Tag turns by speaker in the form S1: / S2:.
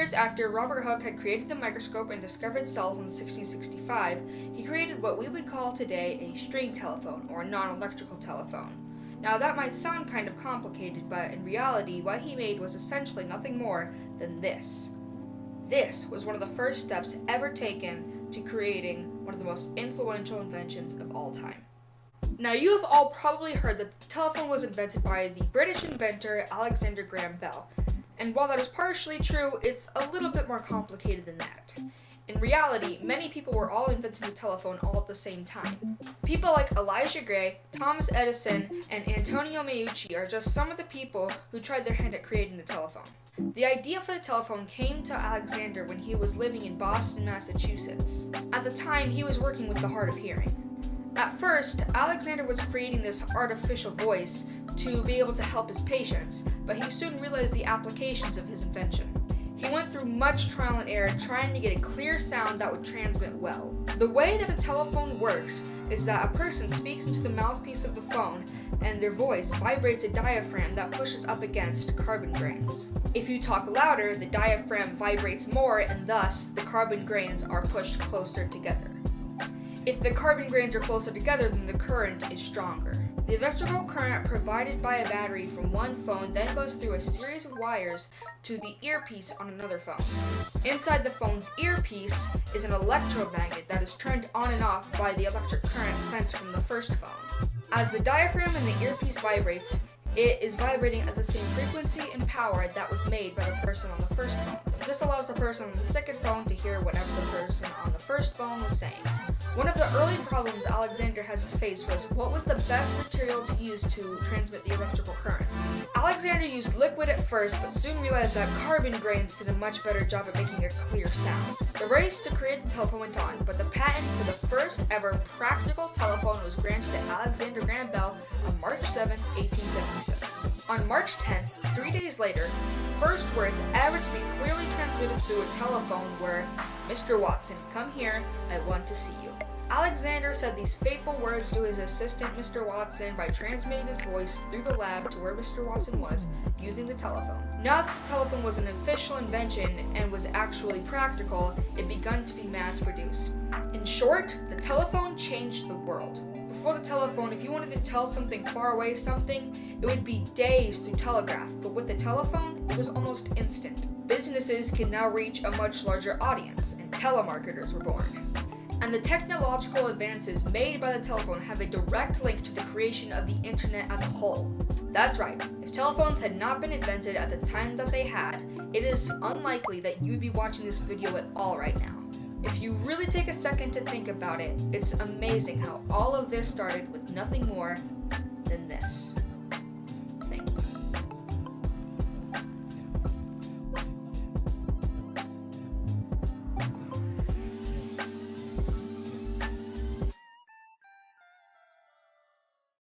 S1: years after Robert Hooke had created the microscope and discovered cells in 1665, he created what we would call today a string telephone or a non-electrical telephone. Now that might sound kind of complicated, but in reality what he made was essentially nothing more than this. This was one of the first steps ever taken to creating one of the most influential inventions of all time. Now, you have all probably heard that the telephone was invented by the British inventor Alexander Graham Bell. And while that is partially true, it's a little bit more complicated than that. In reality, many people were all inventing the telephone all at the same time. People like Elijah Gray, Thomas Edison, and Antonio Meucci are just some of the people who tried their hand at creating the telephone. The idea for the telephone came to Alexander when he was living in Boston, Massachusetts. At the time, he was working with the hard of hearing. At first, Alexander was creating this artificial voice to be able to help his patients, but he soon realized the applications of his invention. He went through much trial and error trying to get a clear sound that would transmit well. The way that a telephone works is that a person speaks into the mouthpiece of the phone and their voice vibrates a diaphragm that pushes up against carbon grains. If you talk louder, the diaphragm vibrates more and thus the carbon grains are pushed closer together. If the carbon grains are closer together, then the current is stronger. The electrical current provided by a battery from one phone then goes through a series of wires to the earpiece on another phone. Inside the phone's earpiece is an electromagnet that is turned on and off by the electric current sent from the first phone. As the diaphragm in the earpiece vibrates, it is vibrating at the same frequency and power that was made by the person on the first phone. This allows the person on the second phone to hear whatever the person on the first phone was saying. One of the early problems Alexander had to face was what was the best material to use to transmit the electrical currents. Alexander used liquid at first, but soon realized that carbon grains did a much better job at making a clear sound. The race to create the telephone went on, but the patent for the first ever practical telephone was granted to Alexander Graham Bell on March 7, 1876. On March 10th, 3 days later, the first words ever to be clearly transmitted through a telephone were, "Mr. Watson, come here, I want to see you." Alexander said these fateful words to his assistant, Mr. Watson, by transmitting his voice through the lab to where Mr. Watson was, using the telephone. Now that the telephone was an official invention and was actually practical, it began to be mass-produced. In short, the telephone changed the world. Before the telephone, if you wanted to tell something far away something, it would be days through telegraph, but with the telephone, it was almost instant. Businesses can now reach a much larger audience, and telemarketers were born. And the technological advances made by the telephone have a direct link to the creation of the internet as a whole. That's right, if telephones had not been invented at the time that they had, it is unlikely that you'd be watching this video at all right now. If you really take a second to think about it, it's amazing how all of this started with nothing more than this.